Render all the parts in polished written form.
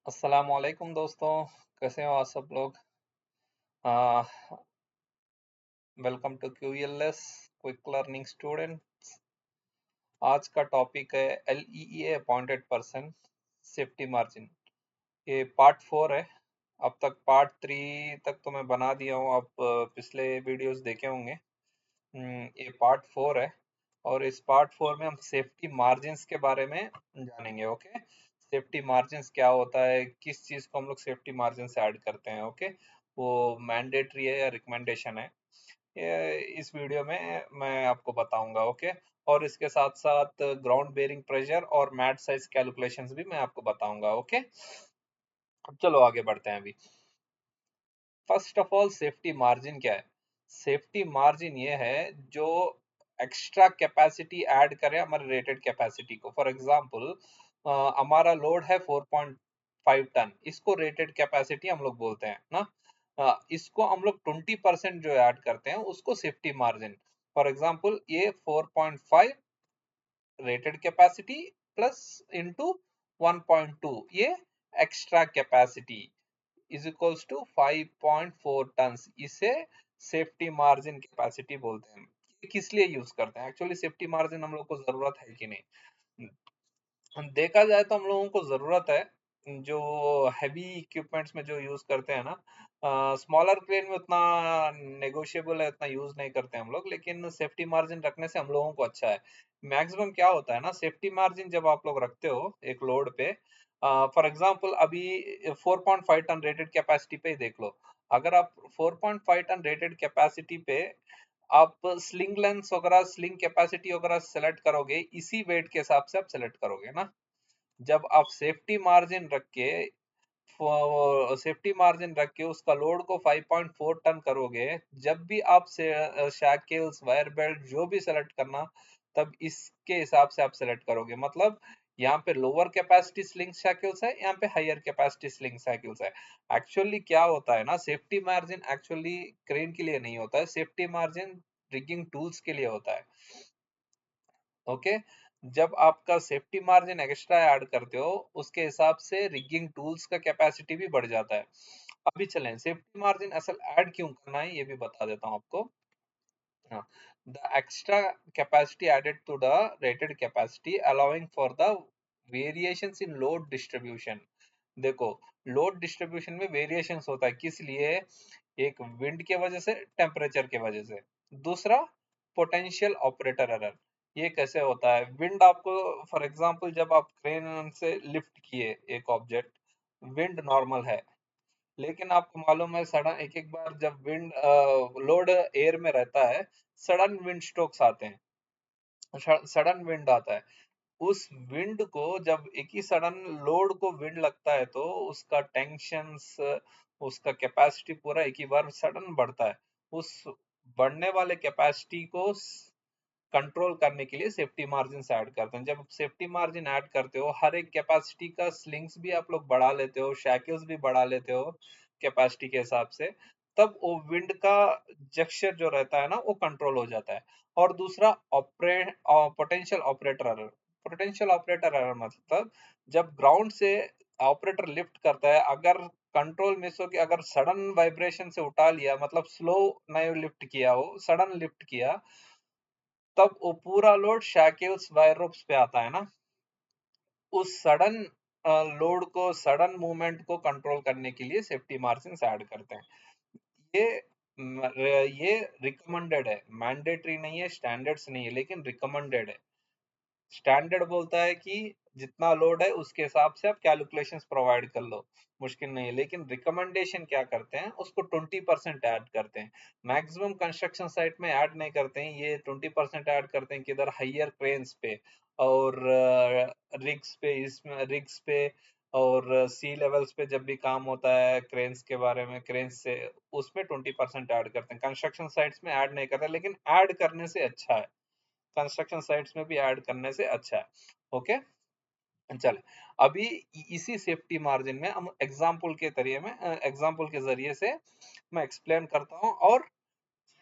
अस्सलाम वालेकुम दोस्तों। कैसे हो आप सब लोग। Welcome to QLS quick learning student. आज का टॉपिक है LEA appointed person safety margin. ये पार्ट 4 है। अब तक पार्ट 3 तक तो मैं बना दिया हूँ। आप पिछले वीडियोस देखे होंगे। ये पार्ट 4 है और इस पार्ट 4 में हम सेफ्टी मार्जिन्स के बारे में जानेंगे। ओके, सेफ्टी मार्जिन्स क्या होता है, किस चीज़ को हम लोग सेफ्टी मार्जिन से ऐड करते हैं। ओके, वो मैंडेटरी है या रिकमेंडेशन है, ये इस वीडियो में मैं आपको बताऊंगा। ओके, और इसके साथ साथ ग्राउंड बेरिंग प्रेशर और मैट साइज कैलकुलेशंस भी मैं आपको बताऊंगा। ओके, अब चलो आगे बढ़ते हैं। अभी first of all safety margin क्या है। सेफ्टी मार्जिन ये है जो एक्स्ट्रा कैपेसिटी ऐड करे हमारे रेटेड कैपेसिटी को। फॉर एग्जांपल हमारा लोड है 4.5 टन, इसको रेटेड कैपेसिटी हम लोग बोलते हैं ना। इसको हम लोग 20% जो ऐड करते हैं उसको सेफ्टी मार्जिन। फॉर एग्जांपल ये 4.5 रेटेड कैपेसिटी प्लस इंटू 1.2 ये extra capacity is equals to 5.4 ton. इसे सेफ्टी मार्जिन कैपेसिटी बोलते हैं। ये किस लिए यूज करते हैं, एक्चुअली सेफ्टी मार्जिन हम लोग को जरूरत है कि नहीं। देखा जाए तो हम लोगों को जरूरत है। जो हैवी इक्विपमेंट्स में जो यूज करते हैं ना, स्मॉलर क्रेन में उतना नेगोशिएबल है, उतना यूज नहीं करते हम लोग, लेकिन सेफ्टी मार्जिन रखने से हम लोगों को अच्छा है। मैक्सिमम क्या होता है ना, सेफ्टी मार्जिन जब आप लोग रखते हो एक लोड पे, फॉर एग्जांपल अभी 4.5 टन रेटेड कैपेसिटी पे ही देख लो। अगर आप 4.5 टन रेटेड कैपेसिटी पे आप स्लिंग लेंथ वगैरह स्लिंग कैपेसिटी वगैरह सेलेक्ट करोगे, इसी वेट के हिसाब से आप सेलेक्ट करोगे ना। जब आप सेफ्टी मार्जिन रख के उसका लोड को 5.4 टन करोगे, जब भी आप से शैकल्स वायर बेल्ट जो भी सेलेक्ट करना, तब इसके हिसाब से आप सेलेक्ट करोगे। मतलब यहाँ पे लोअर कैपेसिटी स्लिंग शैकल्स है, यहाँ पे हायर कैपेसिटी स्लिंग शैकल्स है। एक्चुअली क्या होता है ना, सेफ्टी मार्जिन एक्चुअली क्रेन के लिए नहीं होता है, सेफ्टी मार्जिन रिगिंग टूल्स के लिए होता है। ओके, जब आपका सेफ्टी मार्जिन एक्स्ट्रा ऐड करते हो उसके हिसाब से रिगिंग टूल्स का कैपेसिटी भी बढ़ जाता है। अभी चलें सेफ्टी मार्जिन असल ऐड क्यों करना है ये भी बता देता हूँ आपको। हाँ, the extra capacity added to the rated capacity allowing for the variations in load distribution। देखो, लोड डिस्ट्रीब्यूशन में वेरिएशंस होता है, किस लिए? एक विंड के वजह से, टेम्परेचर के वजह से। दूसरा पोटेंशियल ऑपरेटर एरर। ये कैसे होता है? विंड आपको, फॉर एग्जांपल जब आप क्रेन से लिफ्ट किए एक ऑब्जेक्ट, विंड नॉर्मल है, लेकिन आपको मालूम है सडन एक एक बार जब विंड लोड एयर में रहता है, सडन विंड स्ट्रोक्स आते हैं, सडन विंड आता है। उस विंड को जब एक ही सडन लोड को विंड लगता है तो उसका टेंशंस, उसका कैपेसिटी पूरा एक ही बार सडन बढ़ता है। उस बढ़ने वाले कैपेसिटी को कंट्रोल करने के लिए सेफ्टी मार्जिन ऐड करते हैं। जब सेफ्टी मार्जिन ऐड करते हो, हर एक कैपेसिटी का स्लिंग्स भी आप लोग बढ़ा लेते हो, शैकल्स भी बढ़ा लेते हो कैपेसिटी के हिसाब से, तब वो विंड का जेक्चर जो रहता है ना वो कंट्रोल हो जाता है। और दूसरा potential operator error. Potential operator error मतलब जब ग्राउंड से ऑपरेटर लिफ्ट करता है, अगर कंट्रोल मिस हो कि अगर सडन वाइब्रेशन से उठा लिया, मतलब स्लो नहीं लिफ्ट किया, हो सडन लिफ्ट किया, तब वो पूरा लोड शैकल्स वायर रोप्स पे आता है ना। उस सडन लोड को, सडन मूवमेंट को कंट्रोल करने के लिए सेफ्टी मार्जिन ऐड करते हैं। ये ये रिकमेंडेड है, मैंडेटरी नहीं है, स्टैंडर्ड्स नहीं है, लेकिन रिकमेंडेड है। स्टैंडर्ड बोलता है कि जितना लोड है उसके हिसाब से आप कैलकुलेशंस प्रोवाइड कर लो, मुश्किल नहीं है। लेकिन रिकमेंडेशन क्या करते हैं, उसको 20% ऐड करते हैं। मैक्सिमम कंस्ट्रक्शन साइट में ऐड नहीं करते हैं, ये 20% ऐड करते हैं किधर, हाइयर क्रेन्स पे और रिग्स पे, इसमें रिग्स पे और सी लेवल्स पे जब भी काम होता है क्रेन्स के बारे में, क्रेन्स से, उसमें 20% ऐड करते हैं। कंस्ट्रक्शन साइट्स में ऐड नहीं करते, लेकिन ऐड करने से अच्छा है, कंस्ट्रक्शन साइट्स में भी ऐड करने से अच्छा है। ओके, चले अभी इसी सेफ्टी मार्जिन में हम एग्जांपल के जरिए से मैं एक्सप्लेन करता हूं, और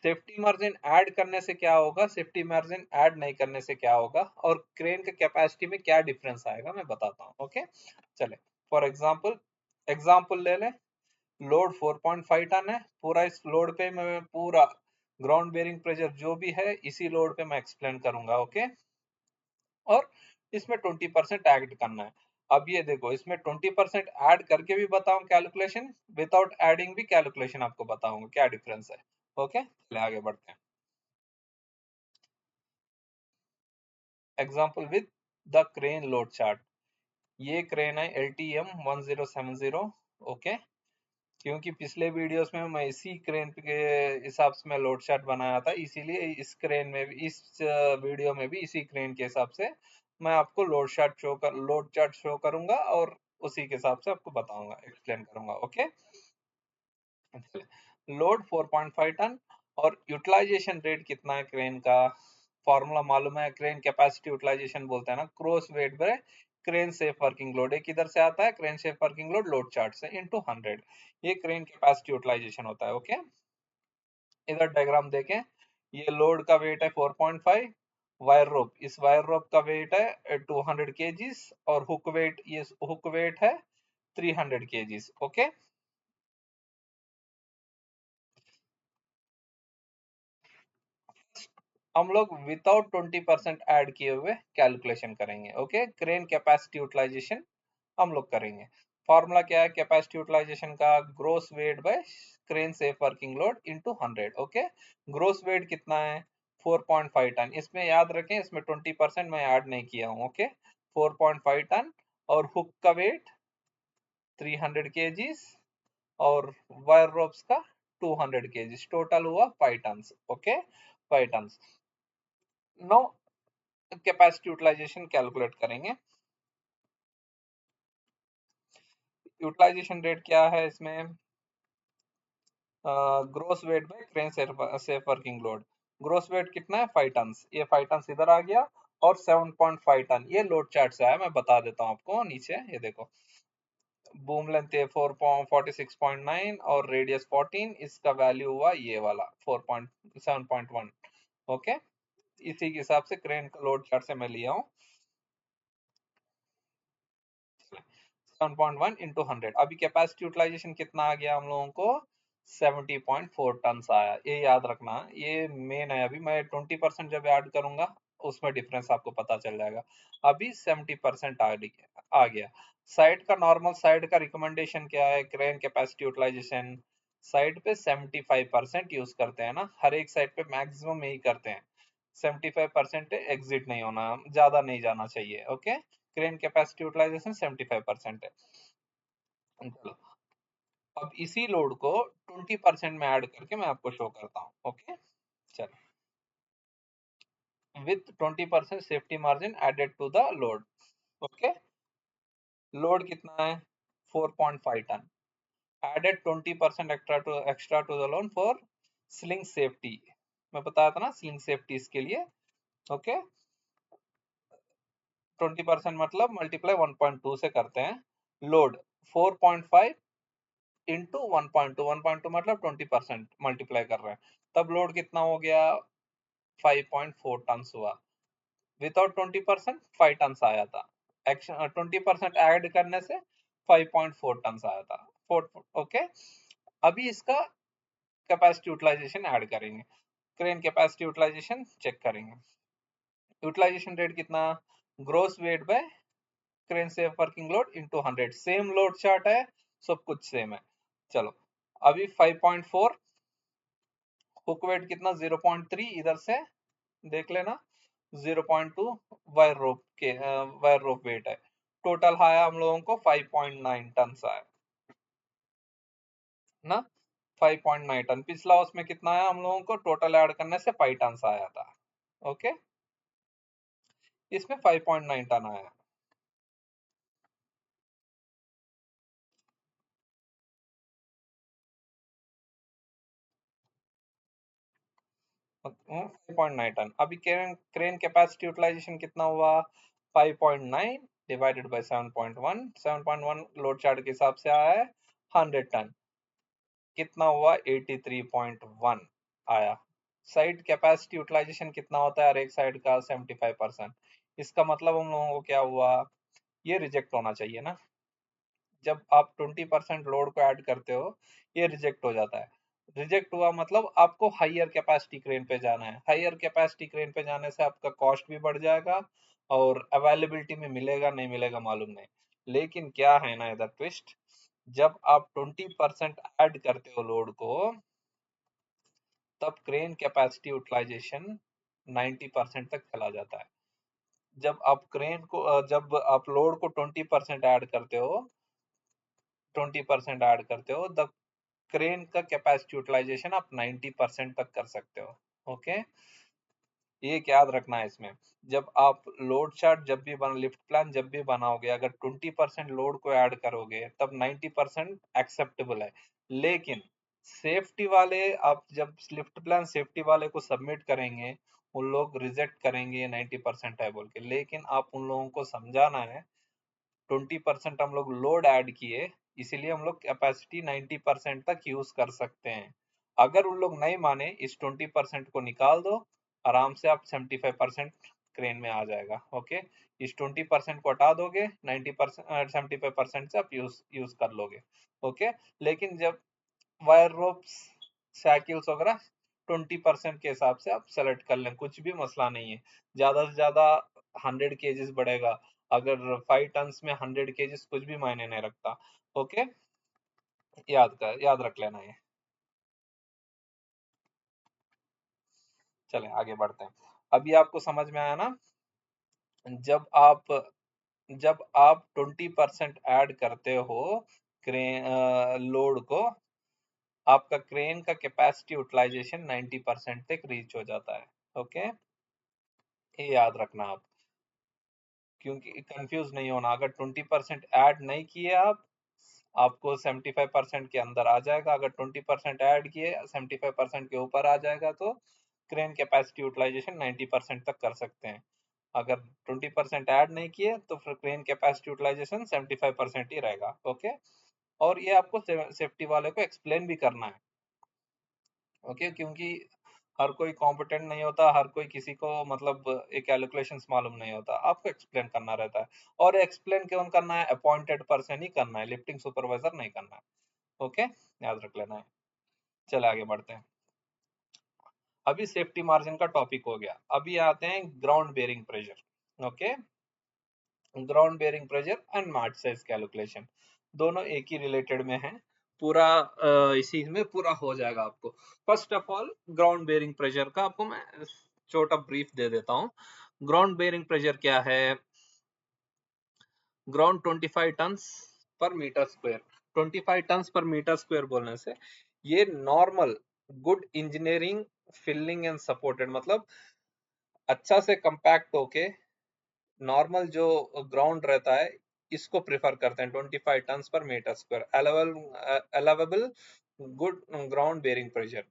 सेफ्टी मार्जिन ऐड करने से क्या होगा, सेफ्टी मार्जिन ऐड नहीं करने से क्या होगा, और क्रेन के कैपेसिटी में क्या डिफरेंस आएगा मैं बताता हूँ। ओके, चले फॉर एग्जांपल एग्जाम्पल ले लें, लोड 4.5 टन है, पूरा इस लोड पे मैं पूरा ग्राउंड बेरिंग प्रेशर जो भी है इसी लोड पे मैं एक्सप्लेन करूंगा। ओके, और इसमें 20% ऐड करना है। अब ये देखो, इसमें 20% ऐड करके भी बताऊं कैलकुलेशन, विदाउट एडिंग भी कैलकुलेशन आपको बताऊंगा क्या डिफरेंस है। ओके, चलिए आगे बढ़ते हैं। Example with the crane load chart. ये क्रेन है LTM 1070। ओके, क्योंकि पिछले वीडियोस में मैं इसी क्रेन के हिसाब से मैं लोड चार्ट बनाया था, इसीलिए इस क्रेन में भी, इस वीडियो में भी इसी क्रेन के हिसाब से मैं आपको लोड चार्ट शो करूंगा और उसी के हिसाब से आपको बताऊंगा, एक्सप्लेन करूंगा। ओके, लोड 4.5 टन और यूटिलाइजेशन रेट कितना है क्रेन का, फॉर्मूला मालूम है, क्रेन कैपेसिटी यूटिलाइजेशन बोलते हैं ना, cross wait by crane safe working load. एक इधर से आता है crane safe working load load chart से इनटू 100, ये क्रेन कैपेसिटी यूटिलाइजेशन होता है। ओके, इधर डायग्राम देखें, ये लोड का वेट है 4.5, वायर रोप, इस वायर रोप का वेट है 200 केजीज और हुक वेट, ये हुक वेट है 300 केजीज। ओके, हम लोग विदाउट 20% ऐड किए हुए कैलकुलेशन करेंगे। ओके, क्रेन कैपेसिटी यूटिलाइजेशन हम लोग करेंगे। फॉर्मूला क्या है कैपेसिटी यूटिलाइजेशन का, gross weight by crane safe working load into 100। Okay, gross weight कितना है 4.5 टन, इसमें याद रखें इसमें 20% मैं ऐड नहीं किया हूँ। ओके, 4.5 टन और हुक का वेट 300 केजीज और वायर रोप्स का 200 केजीज, टोटल हुआ 5 ton. Okay, 5 ton. No, capacity utilization calculate करेंगे। यूटिलाइजेशन रेट क्या है इसमें, gross weight by crane safe working load. Gross weight कितना है 5 टन, ये 5 टन इधर आ गया और 7.5 टन ये लोड चार्ट से आया, मैं बता देता हूँ आपको नीचे, ये देखो बूम लेंथ है 46.9 और रेडियस 14, इसका वैल्यू हुआ ये वाला 4.7.1। ओके, इसी के हिसाब से क्रेन का लोड चार्ट से मैं लिया हूँ 7.1 इंटू 100। अभी कैपेसिटी यूटिलाइजेशन कितना आ गया हम लोगों को, 70.4 टन आया। ये याद रखना, ये मेन है। अभी मैं 20% जब ऐड करूंगा उसमें डिफरेंस आपको पता चल जाएगा। अभी 70% आ गया। साइट का नॉर्मल, साइट का रिकमेंडेशन क्या है, क्रेन कैपेसिटी यूटिलाइजेशन साइट पे 75% यूज करते हैं ना, हर एक साइट पे मैक्सिमम यही करते हैं। 75% एग्जिट नहीं होना, ज्यादा नहीं जाना चाहिए। ओके, क्रेन कैपेसिटी यूटिलाइजेशन 75% है। चलो, अब इसी लोड को 20% में ऐड करके मैं आपको शो करता हूँ। ओके, चलो, with 20% safety margin added to the load. Okay, load कितना है 4.5 ton, added 20% extra to the load for sling safety. मैं बताया था ना स्लिंग सेफ्टी इसके लिए। ओके, 20% मतलब मल्टीप्लाई 1.2 से करते हैं। लोड 4.5 इंटू 1.2, 1.2 मतलब 20% मल्टीप्लाई कर रहे हैं, तब लोड कितना हो गया 5.4 टन हुआ। विदाउट 20% 5 टन आया था, 20% ऐड करने से 5.4 टन आया था। ओके, अभी इसका कैपेसिटी यूटिलाइजेशन ऐड करेंगे, क्रेन कैपेसिटी यूटिलाइजेशन चेक करेंगे। यूटिलाइजेशन रेट कितना, gross weight by crane safe working load into 100, same load chart है, सब कुछ सेम है। चलो, अभी 5.4, हुक वेट कितना 0.3, इधर से देख लेना 0.2, वायर रोप वेट है, टोटल आया हम लोगों को 5.9 टन आया ना। 5.9 टन, पिछला उसमें कितना आया हम लोगों को, टोटल ऐड करने से 5 टन आया था। ओके, इसमें 5.9 टन आया। 5.9 टन। अभी क्रेन क्रेन कैपेसिटी यूटिलाइजेशन कितना हुआ, 5.9 डिवाइडेड बाय 7.1, 7.1 लोड चार्ट के हिसाब से आया है 100 टन, कितना हुआ 83.1 आया। साइट कैपेसिटी यूटिलाइजेशन कितना होता है हर एक साइड का, 75%। इसका मतलब हम लोगों को क्या हुआ, ये रिजेक्ट होना चाहिए ना, जब आप 20% लोड को ऐड करते हो ये रिजेक्ट हो जाता है। रिजेक्ट हुआ मतलब आपको हाइयर कैपेसिटी क्रेन पे जाना है। हाइयर कैपेसिटी क्रेन पे जाने से आपका कॉस्ट भी बढ़ जाएगा और अवेलेबिलिटी में मिलेगा नहीं मिलेगा मालूम नहीं। लेकिन क्या है ना इधर ट्विस्ट, जब आप 20% ऐड करते हो लोड को तब क्रेन कैपेसिटी यूटिलाइजेशन 90% तक चला जाता है। जब आप लोड को 20% ऐड करते हो 20% ऐड करते हो तब क्रेन का कैपेसिटी यूटिलाइजेशन आप 90% तक कर सकते हो। ओके, ये याद रखना है इसमें। जब आप लोड चार्ट जब भी बना, लिफ्ट प्लान जब भी बनाओगे, अगर 20% लोड को ऐड करोगे तब 90% एक्सेप्टेबल है। लेकिन सेफ्टी वाले, आप जब लिफ्ट प्लान सेफ्टी वाले को सबमिट करेंगे उन लोग रिजेक्ट करेंगे 90% है बोल के। लेकिन आप उन लोगों को समझाना है 20% हम लोग लोड ऐड किए इसीलिए हम लोग कैपेसिटी 90% तक यूज कर सकते हैं। अगर उन लोग नहीं माने, इस 20% को निकाल दो, आराम से आप 75% क्रेन में आ जाएगा। ओके, इस 20% को हटा दोगे 90% 75% से आप यूज कर लोगे। ओके, लेकिन जब वायर रोप्स साइकिल्स वगैरह 20% के हिसाब से आप सेलेक्ट कर लें, कुछ भी मसला नहीं है। ज्यादा से ज्यादा 100 kgs बढ़ेगा, अगर 5 टन में 100 kgs कुछ भी मायने नहीं रखता। ओके, याद रख लेना ये। चले आगे बढ़ते हैं। अभी आपको समझ में आया ना, जब आप जब आप 20% ऐड करते हो क्रेन लोड को, आपका क्रेन का कैपेसिटी यूटिलाइजेशन 90% तक रीच हो जाता है। ओके, ये याद रखना आप, क्योंकि कंफ्यूज नहीं होना। अगर 20% ऐड नहीं किए आपको 75% के अंदर आ जाएगा। अगर 20% ऐड किए 75% के ऊपर आ जाएगा तो क्रेन कैपेसिटी यूटिलाइजेशन 90% तक कर सकते हैं। अगर 20% ऐड नहीं किए तो फिर क्रेन कैपेसिटी यूटिलाइजेशन 75% ही रहेगा। ओके, और ये आपको सेफ्टी वाले को एक्सप्लेन भी करना है। ओके, क्योंकि हर कोई कॉम्पिटेंट नहीं होता, हर कोई किसी को मतलब ये कैलकुलेशंस मालूम नहीं होता, आपको एक्सप्लेन करना रहता है। और एक्सप्लेन क्यों करना है, अपॉइंटेड पर्सन ही करना है, लिफ्टिंग सुपरवाइजर नहीं करना है। ओके, याद रख लेना है। चलो आगे बढ़ते हैं। अभी सेफ्टी मार्जिन का टॉपिक हो गया, अभी आते हैं ground bearing pressure. Okay, ground bearing pressure and March size calculation दोनों एक ही रिलेटेड में है। पूरा इसी में पूरा हो जाएगा आपको। First of all ground bearing pressure का आपको मैं छोटा ब्रीफ दे देता हूँ। ग्राउंड बेयरिंग प्रेशर क्या है, ग्राउंड 25 टन पर मीटर स्क्वायर। 25 टन पर मीटर स्क्वायर बोलने से ये normal good engineering filling and supported, मतलब अच्छा से कंपैक्ट होके नॉर्मल जो ग्राउंड रहता है इसको प्रेफर करते हैं 25 टन पर metre square. Allowable good ground bearing pressure,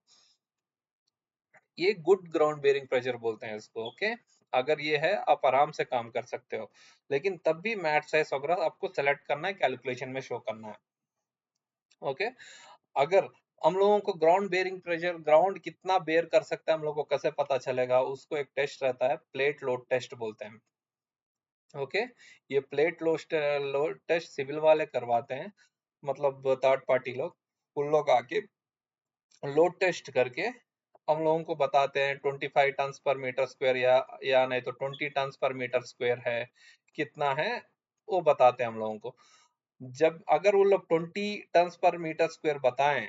ये गुड ग्राउंड बेयरिंग प्रेशर बोलते हैं इसको। ओके, अगर ये है आप आराम से काम कर सकते हो। लेकिन तब भी मैट साइज वगैरह आपको सेलेक्ट करना है, कैलकुलेशन में शो करना है। ओके, अगर हम लोगों को ग्राउंड बेयरिंग प्रेशर, ग्राउंड कितना बेयर कर सकता है हम लोगों को कैसे पता चलेगा, उसको एक टेस्ट रहता है, प्लेट लोड टेस्ट बोलते हैं। ओके, ये प्लेट लोड टेस्ट सिविल वाले करवाते हैं, मतलब थर्ड पार्टी लोग। उन लोग आके लोड टेस्ट करके हम लोगों को बताते हैं 25 टन पर मीटर स्क्वायर या नहीं तो 20 टन पर मीटर स्क्वायर है, कितना है वो बताते हैं हम लोगों को। जब अगर वो लोग 20 टन पर मीटर स्क्वायर बताएं,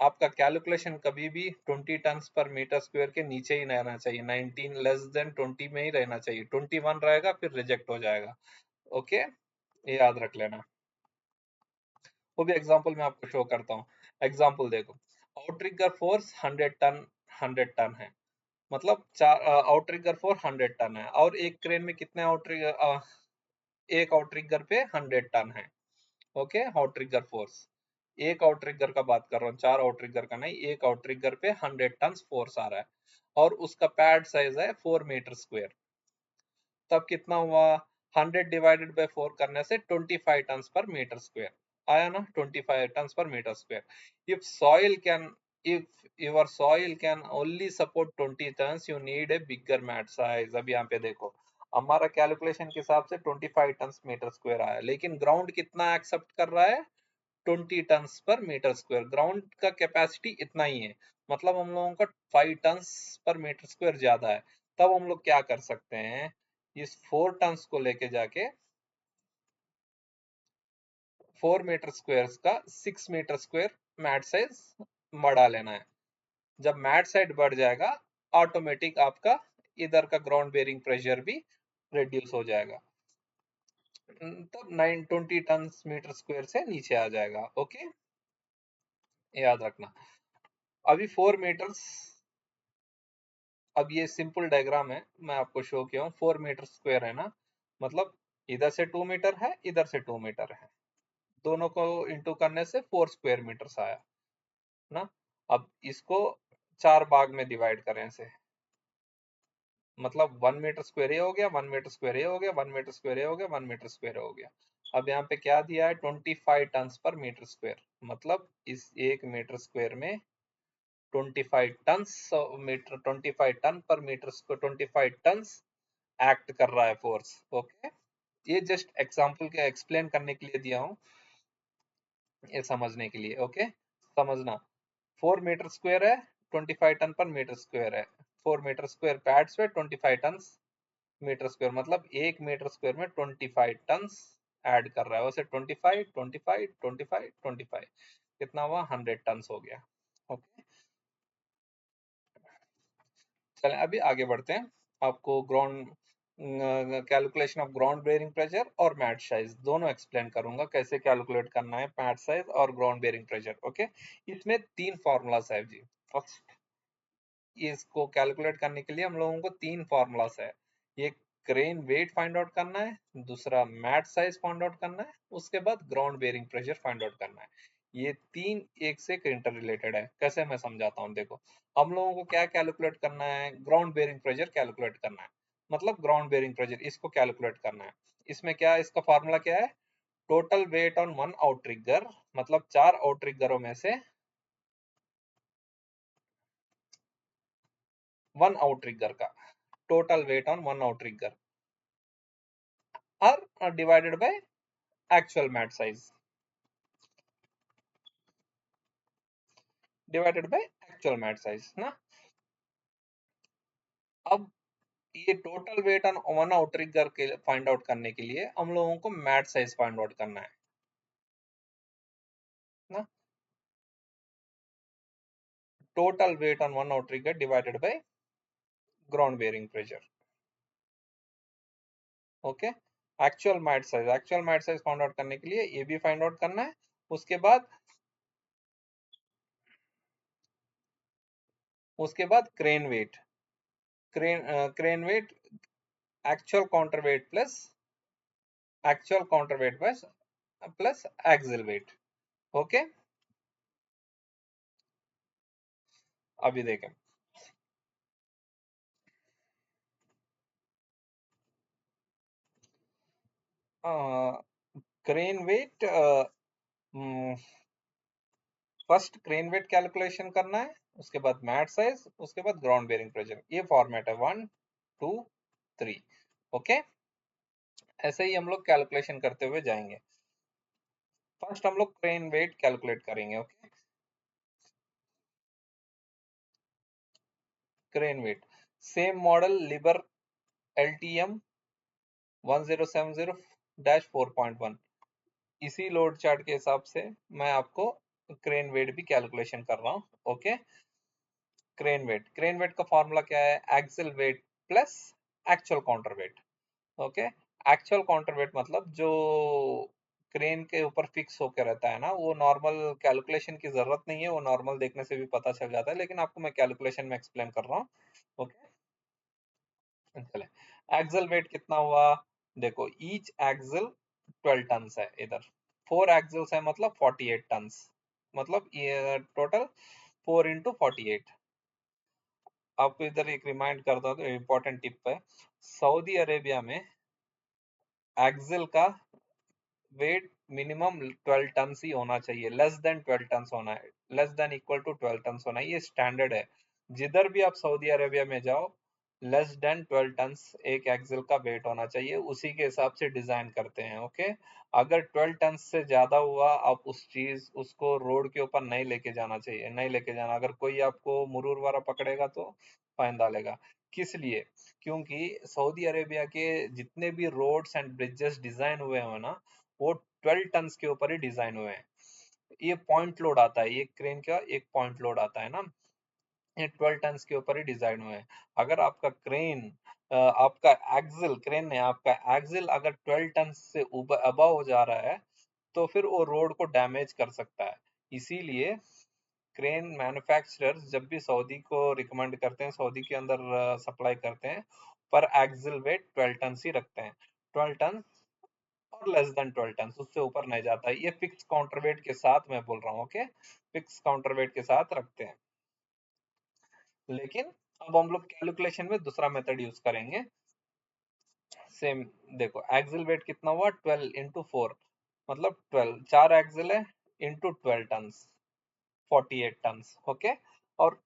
आपका कैलकुलेशन कभी भी 20 टन पर मीटर स्क्वायर के नीचे ही रहना चाहिए, 19 लेस देन 20 में ही रहना चाहिए। 21 रहेगा फिर रिजेक्ट हो जाएगा। ओके, ये याद रख लेना। वो भी एग्जांपल में आपको शो करता हूँ। एग्जांपल देखो, आउटरिगर फोर्स 100 टन है, मतलब चार आउटरिगर फोर्स 100 टन है, और एक क्रेन में कितने आउटरिगर, एक आउटरिगर पे 100 टन है। ओके, आउटरिगर फोर्स, एक आउटरिगर का बात कर रहा हूँ, 4 आउटरिगर का नहीं, एक आउटरिगर पे 100 टन फोर्स आ रहा है और उसका पैड साइज है 4 मीटर स्क्वायर। तब कितना हुआ, 100 डिवाइडेड बाय 4 करने से 25 टन पर मीटर स्क्वायर आया ना, 25 टन पर metre square. If your soil can only support 20 tons, you need a bigger mat size। अब यहाँ पे देखो, हमारा कैलकुलेशन के हिसाब से 25 टन मीटर स्क्वायर आया, लेकिन ग्राउंड कितना एक्सेप्ट कर रहा है? 20 टन पर मीटर स्क्वायर। ग्राउंड का कैपेसिटी इतना ही है, मतलब हम लोगों का 5 टन पर मीटर स्क्वायर ज्यादा है। तब हम लोग क्या कर सकते हैं, इस 4 टन को लेके जाके 4 मीटर स्क्वायर का 6 मीटर स्क्वायर मैट साइज बढ़ा लेना है। जब मैट साइज बढ़ जाएगा, ऑटोमेटिक आपका इधर का ग्राउंड बेरिंग प्रेशर भी रिड्यूस हो जाएगा, तब 920 टन मीटर स्क्वायर से नीचे आ जाएगा। ओके, याद रखना। अभी 4 मीटर्स, अब ये सिंपल डायग्राम है, मैं आपको शो किया हूँ। 4 मीटर स्क्वायर है ना, मतलब इधर से 2 मीटर है, इधर से 2 मीटर है, दोनों को इंटू करने से 4 स्क्वायर मीटर्स आया ना। अब इसको 4 भाग में डिवाइड करें से, मतलब 1 मीटर स्क्वायर ये हो गया, 1 मीटर स्क्वायर ये हो गया, 1 मीटर स्क्वायर ये हो गया, 1 मीटर स्क्वायर हो गया। अब यहाँ पे क्या दिया है, 25 टन पर मीटर स्क्वायर, मतलब इस 1 मीटर स्क्वायर में 25 टन मीटर, 25 टन पर मीटर स्क्वायर, 25 टन एक्ट कर रहा है फोर्स। ओके, ये जस्ट एग्जांपल के एक्सप्लेन करने के लिए दिया हूँ, ये समझने के लिए। ओके, समझना। 4 मीटर स्क्वायर है, 25 टन पर मीटर स्क्वायर है। 4 मीटर स्क्वायर पैड्स पे 25 टन मीटर स्क्वायर, मतलब 1 मीटर स्क्वायर में 25 टन ऐड कर रहा है। वैसे 25 25 25 25 कितना हुआ, 100 टन हो गया। ओके, चलें अभी आगे बढ़ते हैं। आपको ground calculation of ground bearing pressure और मैट साइज दोनों एक्सप्लेन करूंगा, कैसे कैलकुलेट करना है मैट साइज और ग्राउंड बेयरिंग प्रेशर। ओके, इसमें 3 फॉर्मूलाज है जी। फर्स्ट, इसको कैलकुलेट करने के लिए हम लोगों को 3 फॉर्मूलाज है। एक क्रेन वेट फाइंड आउट करना है, दूसरा मैट साइज फाइंड आउट करना है, उसके बाद ground bearing pressure find out करना है। ये तीन एक से इंटर रिलेटेड है। कैसे, मैं समझाता हूँ। देखो, हम लोगों को क्या कैलकुलेट करना है, ग्राउंड बेयरिंग प्रेशर कैलकुलेट करना है, मतलब ग्राउंड बेयरिंग प्रेशर इसको कैलकुलेट करना है। इसमें क्या है, इसका फार्मूला क्या है, total weight on one outrigger, मतलब 4 आउटरिगरों में से 1 आउटरिगर का टोटल वेट ऑन 1 आउटरिगर और divided by actual mat size, divided by actual mat size ना। अब ये total weight on one outrigger के फाइंड आउट करने के लिए हम लोगों को मैट साइज फाइंड आउट करना है ना। Total weight on one outrigger divided by ground bearing pressure. Okay, actual mat size find out करने के लिए ये भी फाइंड आउट करना है। उसके बाद crane weight, crane weight, actual counter weight plus plus axle weight. Okay, अभी देखें। Crane weight, first crane weight calculation करना है, उसके बाद मैट साइज, उसके बाद ग्राउंड बेयरिंग प्रेशर। ये फॉर्मेट है 1 2 3। ओके, ऐसे ही हम लोग कैलकुलेशन करते हुए जाएंगे। फर्स्ट हम लोग क्रेन वेट कैलकुलेट करेंगे। Okay, crane weight, same model लिबर LTM 1070-4.1, इसी लोड चार्ट के हिसाब से मैं आपको क्रेन वेट भी कैलकुलेशन कर रहा हूँ। ओके, क्रेन वेट का फॉर्मूला क्या है, axle weight plus actual counter weight. Okay, actual counter weight मतलब जो क्रेन के ऊपर फिक्स होकर रहता है ना, वो नॉर्मल कैलकुलेशन की जरूरत नहीं है, वो नॉर्मल देखने से भी पता चल जाता है, लेकिन आपको मैं कैलकुलेशन में एक्सप्लेन कर रहा हूँ। ओके, चले, एक्सल वेट कितना हुआ, देखो ईच एक्सल 12 टन है, इधर 4 एक्सल्स है, मतलब 48 टन, मतलब ये टोटल 4 इंटू 48। आपको इधर एक रिमाइंड करता हूँ, तो इम्पोर्टेंट टिप है, सऊदी अरेबिया में एक्सल का वेट मिनिमम 12 टन ही होना चाहिए, लेस देन 12 टन होना है, less than equal to 12 ton होना है, ये स्टैंडर्ड है। जिधर भी आप सऊदी अरेबिया में जाओ, लेस देन 12 टन्स एक एक्सिल का वेट होना चाहिए, उसी के हिसाब से डिजाइन करते हैं। ओके, अगर 12 टन से ज्यादा हुआ, आप उसको रोड के ऊपर नहीं लेके जाना चाहिए, नहीं लेके जाना। अगर कोई आपको मुरूर वाला पकड़ेगा तो फाइन डालेगा। किस लिए? क्योंकि सऊदी अरेबिया के जितने भी रोड्स एंड ब्रिजेस डिजाइन हुए हैं ना, वो 12 टन के ऊपर ही डिजाइन हुए हैं। ये पॉइंट लोड आता है, ये क्रेन का एक पॉइंट लोड आता है ना, ये 12 टन के ऊपर ही डिजाइन हुए हैं। अगर आपका क्रेन, आपका एक्सिल, क्रेन ने आपका एक्सिल अगर 12 टन से ऊपर अबव हो जा रहा है, तो फिर वो रोड को डैमेज कर सकता है। इसीलिए क्रेन मैन्युफैक्चरर्स जब भी सऊदी को रिकमेंड करते हैं, सऊदी के अंदर सप्लाई करते हैं, पर एक्सिल वेट 12 टन ही रखते हैं। 12 टन और लेस देन 12 टन, उससे ऊपर नहीं जाता है। ये फिक्स काउंटरवेट के साथ मैं बोल रहा हूँ। ओके, फिक्स काउंटरवेट के साथ रखते हैं। लेकिन अब हम लोग कैलकुलेशन में दूसरा मेथड यूज करेंगे। सेम देखो, एक्सिल वेट कितना हुआ, 12 इंटू 4, मतलब 12, 4 एक्सिल है इंटू 12 टन, 48 टन। ओके, और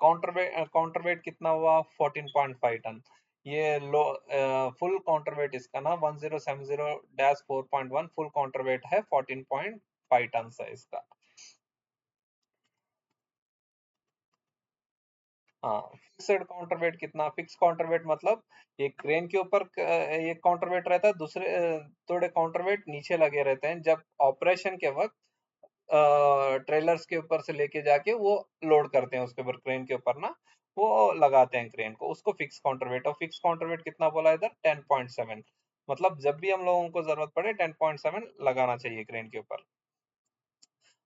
काउंटर वेट कितना हुआ, 14.5 टन। ये लो फुल काउंटर वेट इसका ना 1070-4.1 फुल काउंटर वेट है, 14.5 टन है इसका। हाँ, फिक्स्ड काउंटर वेट कितना, फिक्स काउंटर वेट मतलब एक क्रेन के ऊपर एक काउंटर वेट रहता है, दूसरे थोड़े काउंटर वेट नीचे लगे रहते हैं, जब ऑपरेशन के वक्त ट्रेलर्स के ऊपर से लेके जाके वो लोड करते हैं उसके ऊपर, क्रेन के ऊपर ना, वो लगाते हैं क्रेन को, उसको फिक्स काउंटर वेट। और फिक्स काउंटर वेट कितना बोला इधर, 10.7, मतलब जब भी हम लोगों को जरूरत पड़े 10.7 लगाना चाहिए क्रेन के ऊपर।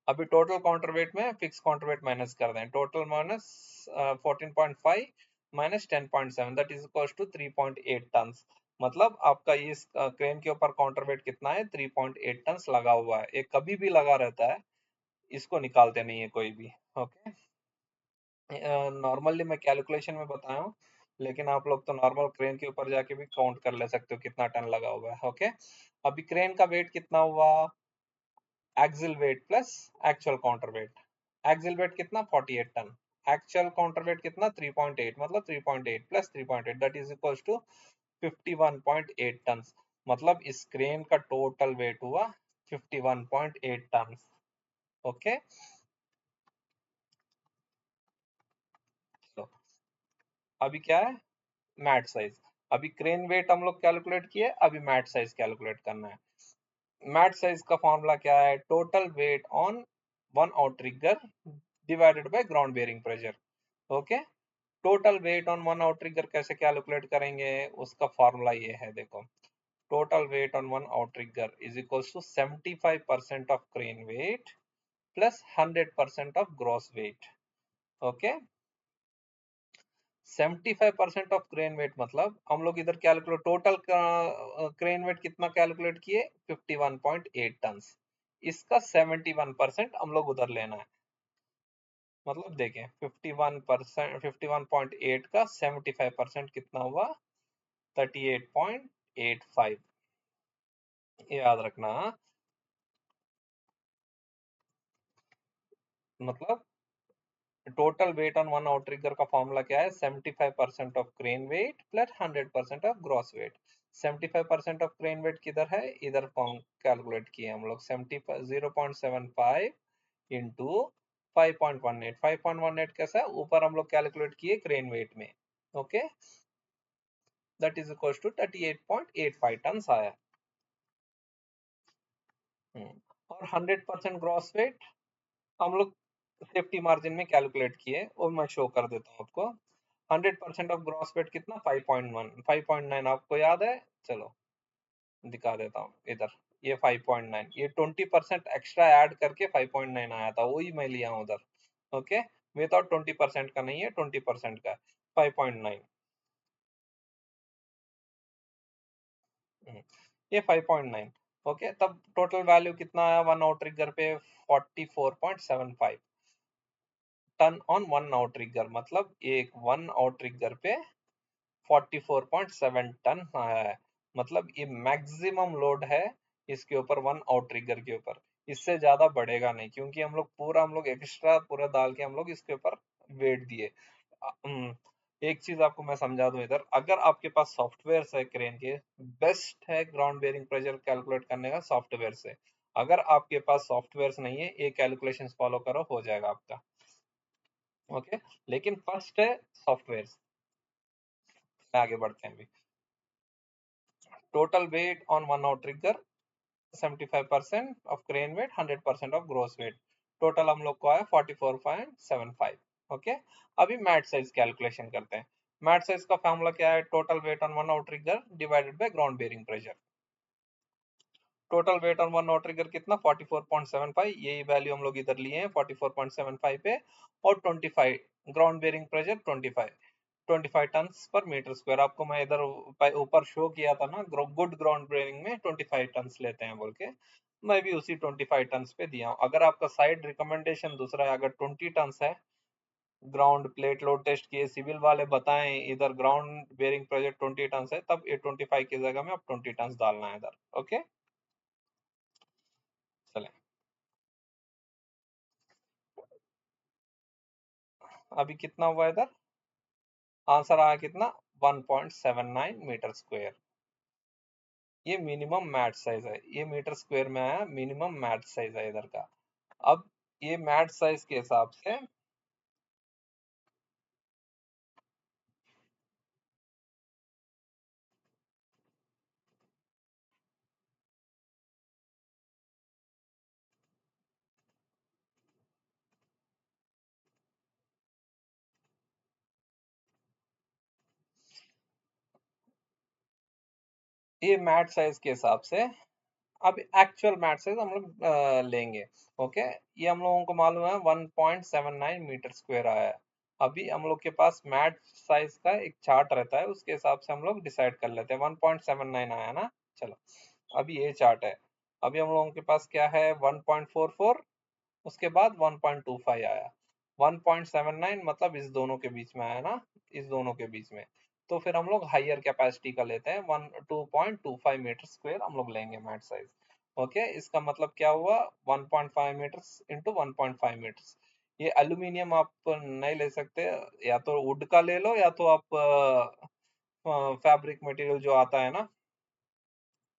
अभी टोटल काउंटर वेट में फिक्स काउंटर वेट माइनस कर दें, total minus 14.5 minus 10.7, that is equal to 3.8 ton. मतलब आपका इस क्रेन के ऊपर काउंटर वेट कितना है, 3.8 टन लगा हुआ है। ये कभी भी लगा रहता है, इसको निकालते नहीं है कोई भी। ओके, नॉर्मली मैं कैलकुलेशन में बताया हूँ, लेकिन आप लोग तो नॉर्मल क्रेन के ऊपर जाके भी काउंट कर ले सकते हो कितना टन लगा हुआ है। ओके, अभी क्रेन का वेट कितना हुआ, axle weight plus actual counter weight. Axle weight कितना, 48 टन। एक्चुअल काउंटर वेट कितना, 3.8, मतलब 3.8 plus 3.8 that is equal to 51.8 ton. मतलब इस क्रेन का टोटल वेट हुआ 51.8 टन। ओके, तो अभी क्या है, मैट साइज। अभी क्रेन वेट हम लोग कैलकुलेट किए, अभी मैट साइज कैलकुलेट करना है। मैट साइज का फॉर्मूला क्या है, total weight on one outrigger divided by ground bearing pressure. Okay, total weight on one outrigger कैसे कैलकुलेट करेंगे, उसका फॉर्मूला ये है, देखो, total weight on one outrigger is equal to 75% of crane weight plus 100% of gross weight. Okay, 75% of crane weight मतलब हम लोग इधर कैलकुलेट, टोटल क्रेन वेट कितना कैलकुलेट किए, 51.8 टन। इसका 71% हम लोग उधर लेना है। मतलब देखें, 51%, 51.8 का 75% कितना हुआ, 38.85। याद रखना हाँ? मतलब total weight on one outrigger का फॉर्मूला क्या है, 75% of crane weight plus 100% of gross weight. 75% of crane weight किधर है, इधर फॉर्म कैलकुलेट किए हम लोग, 0.75 इंटू 5.18। 5.18 कैसा है, ऊपर हम लोग कैलकुलेट किए क्रेन वेट में। Okay, that is equal to 38.85 ton आया। और 100% ग्रॉस वेट हम लोग सेफ्टी मार्जिन में कैलकुलेट किए, वो मैं शो कर देता हूँ आपको। 100% ऑफ ग्रॉस वेट कितना, 5.1, 5.9 आपको याद है, चलो दिखा देता हूँ इधर। ये 5.9, ये 20% एक्स्ट्रा ऐड करके 5.9 आया था, वही मैं लिया हूँ उधर। ओके, विदाउट 20% का नहीं है, 20% का है, 5.9। ये 5.9। ओके, तब टोटल वैल्यू कितना आया वन आउटरिगर पे, 44.75 टन ऑन वन आउटरिगर। मतलब एक वन आउटरिगर पे 44.7 टन आया है। मतलब ये मैक्सिमम लोड है इसके ऊपर, वन आउटरिगर के ऊपर। इससे ज्यादा बढ़ेगा नहीं, क्योंकि हम लोग एक्स्ट्रा पूरा डाल के हम लोग इसके ऊपर वेट दिए। एक चीज आपको मैं समझा दूं इधर, अगर आपके पास सॉफ्टवेयर है क्रेन के, बेस्ट है ग्राउंड बेयरिंग प्रेशर कैलकुलेट करने का सॉफ्टवेयर से। अगर आपके पास सॉफ्टवेयर नहीं है, ये कैलकुलेशंस फॉलो करो, हो जाएगा आपका। ओके, लेकिन फर्स्ट है सॉफ्टवेयर। आगे बढ़ते हैं अभी। Total weight on one outrigger 75% of crane weight, 100% of gross weight. Total हम लोग को आया 44.75। ओके, अभी मैट साइज कैलकुलेशन करते हैं। मैट साइज का फॉर्मूला क्या है? Total weight on one outrigger divided by ground bearing pressure. Total weight on one out trigger कितना? 44.75। यही वैल्यू हम लोग इधर लिए हैं 44.75 पे, और 25 ग्राउंड बेयरिंग प्रेशर 25 टन्स पर मीटर स्क्वायर। आपको मैं इधर ऊपर शो किया था ना, गुड ग्राउंड बेयरिंग में 25 टन्स लेते हैं बोल के, मैं भी उसी 25 टन्स पे दिया हूँ। अगर आपका साइड रिकमेंडेशन दूसरा है, अगर 20 टन्स है, ग्राउंड प्लेट लोड टेस्ट किए, सिविल वाले बताएं इधर ग्राउंड बेयरिंग प्रेशर 20 टन्स है, तब ये 25 की जगह में अब 20 टन्स डालना है इधर। ओके, चलें। अभी कितना हुआ इधर? आंसर आया कितना? 1.79 मीटर स्क्वायर। ये मिनिमम मैट साइज है, ये मीटर स्क्वायर में आया, मिनिमम मैट साइज है इधर का। अब ये मैट साइज के हिसाब से, ये मैट साइज के हिसाब से अब एक्चुअल मैट साइज हम लोग लेंगे। ओके, ये हम लोगों को मालूम है 1.79 मीटर स्क्वायर आया है। अभी हम लोग के पास मैट साइज का एक चार्ट रहता है, उसके हिसाब से हम लोग डिसाइड कर लेते हैं। 1.79 आया ना, चलो अभी ये चार्ट है। अभी हम लोगों के पास क्या है? 1.44, उसके बाद 1.25 आया। 1.79 मतलब इस दोनों के बीच में आया ना, इस दोनों के बीच में। तो फिर हम लोग हायर कैपेसिटी का लेते हैं, 2.25 मीटर स्क्वायर हम लोग लेंगे मैट साइज। ओके, इसका मतलब क्या हुआ? 1.5 मीटर्स इंटू 1.5 मीटर्स। ये एल्यूमिनियम आप नहीं ले सकते, या तो वुड का ले लो, या तो आप फैब्रिक मटेरियल जो आता है ना,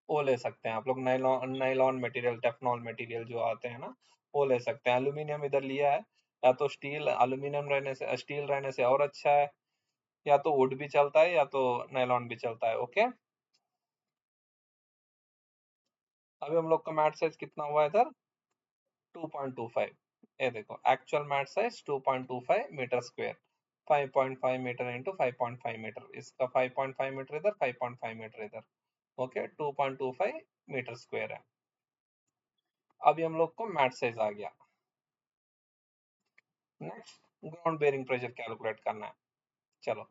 वो ले सकते हैं आप लोग। नाइलॉन नाइलॉन मटेरियल, टेफनॉल मटेरियल जो आते हैं ना, वो ले सकते हैं। एल्यूमिनियम इधर लिया है, या तो स्टील, एल्यूमिनियम रहने से, स्टील रहने से और अच्छा है, या तो वुड भी चलता है, या तो नाइलॉन भी चलता है। ओके, अभी हम लोग का मैट साइज कितना हुआ इधर? 2.25। ये देखो, actual mat size 2.25 metre square. 5.5 metre into 5.5 metre, इसका 5.5 मीटर इधर, 5.5 मीटर इधर। ओके, 2.25 मीटर स्क्वायर है। अभी हम लोग को मैट साइज आ गया। Next ground bearing pressure calculate करना है। चलो,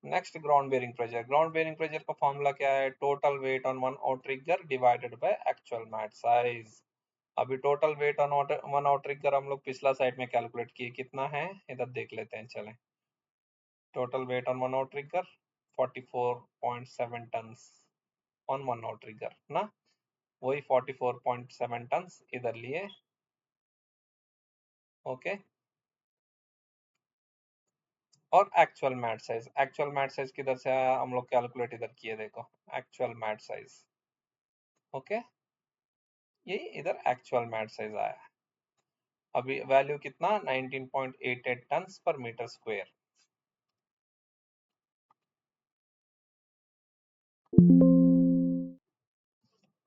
next ground bearing pressure. Ground bearing pressure का फॉर्मूला क्या है? Total weight on one outrigger divided by actual mat size. अभी total weight on one outrigger हम लोग पिछला साइड में कैलकुलेट किए, कितना है इधर देख लेते हैं, चलें। Total weight on one outrigger 44.7 tons on one outrigger ना, वही 44.7 टन्स इधर लिए। ओके, और एक्चुअल मैट साइज किधर से आया? हम लोग कैलकुलेट इधर किए, देखो एक्चुअल मैट साइज। ओके, ये इधर एक्चुअल मैट साइज आया। अभी वैल्यू कितना? 19.88 टन्स पर मीटर स्क्वायर।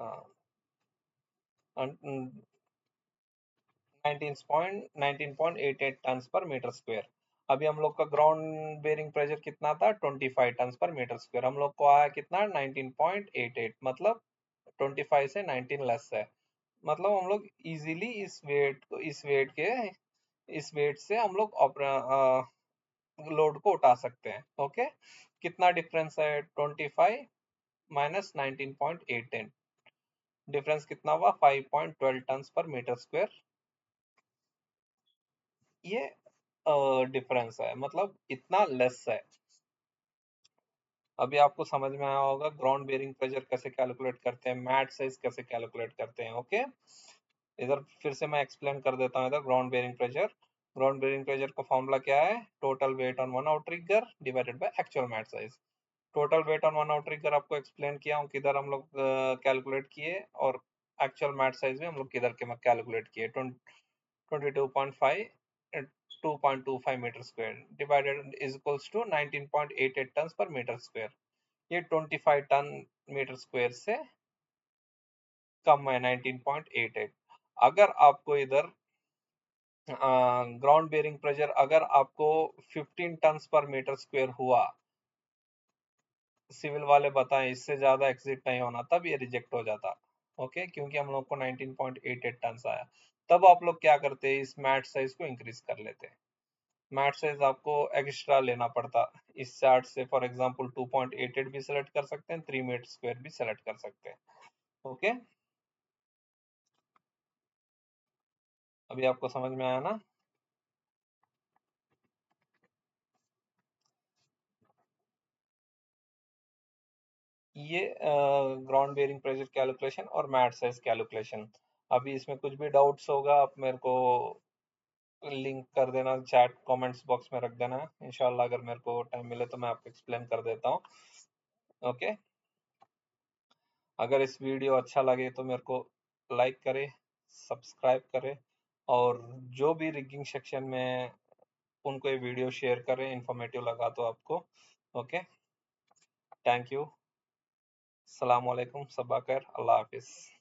हाँ, 19.88 टन्स पर मीटर स्क्वायर। अभी हम लोग का ग्राउंड बेयरिंग प्रेशर कितना था? 25 टन्स पर मीटर स्क्वायर। हम लोग को आया कितना? 19.88, मतलब 25 से 19 लेस है। मतलब हम लोग इजीली इस वेट से हम लोग लोड को उठा सकते हैं। ओके, कितना डिफरेंस है? 25 माइनस 19.88, डिफरेंस कितना हुआ? 5.12 टन्स पर मीटर स्क्वायर। ये डिफरेंस है, मतलब इतना लेस है। अभी आपको समझ में आया होगा ग्राउंड बेयरिंग प्रेशर कैसे कैलकुलेट करते हैं, मैट साइज कैसे कैलकुलेट करते हैं। ओके, इधर फिर से मैं एक्सप्लेन कर देता हूँ। इधर ground bearing pressure ground bearing pressure का फॉर्मूला क्या है? Total weight on one outrigger divided by actual mat size. Total weight on one outrigger आपको एक्सप्लेन किया हूँ किधर हम लोग कैलकुलेट किए, और एक्चुअल मैट साइज में हम लोग किधर के कैलकुलेट किए। 22.5 2.25 metre square divided is equals to 19.88 ton पर मीटर स्क्वायर। ये 25 टन मीटर स्क्वायर से कम है 19.88। अगर आपको इधर ग्राउंड बेरिंग प्रेशर अगर आपको 15 टन पर मीटर स्क्वायर हुआ, सिविल वाले बताएं इससे ज्यादा एग्जिट नहीं होना, तब ये रिजेक्ट हो जाता। ओके, क्योंकि हम लोग को 19.88 टन आया। तब आप लोग क्या करते हैं, इस मैट साइज को इंक्रीज कर लेते हैं। मैट साइज आपको एक्स्ट्रा लेना पड़ता। इस चार्ट से फॉर एग्जांपल 2.88 भी सेलेक्ट कर सकते हैं, 3 मीटर स्क्वायर भी सेलेक्ट कर सकते हैं। ओके, अभी आपको समझ में आया ना? ये ग्राउंड बेरिंग प्रेशर कैलकुलेशन और मैट साइज कैलकुलेशन। अभी इसमें कुछ भी डाउट्स होगा आप मेरे को लिंक कर देना, चैट कमेंट्स बॉक्स में रख देना। इंशाल्लाह अगर मेरे को टाइम मिले तो मैं आपको एक्सप्लेन कर देता हूँ। ओके, अगर इस वीडियो अच्छा लगे तो मेरे को लाइक करें, सब्सक्राइब करें, और जो भी रिगिंग सेक्शन में उनको ये वीडियो शेयर करें, इंफॉर्मेटिव लगा तो आपको। ओके, थैंक यू, अस्सलाम वालेकुम, सब्बा खैर, अल्लाह हाफिज।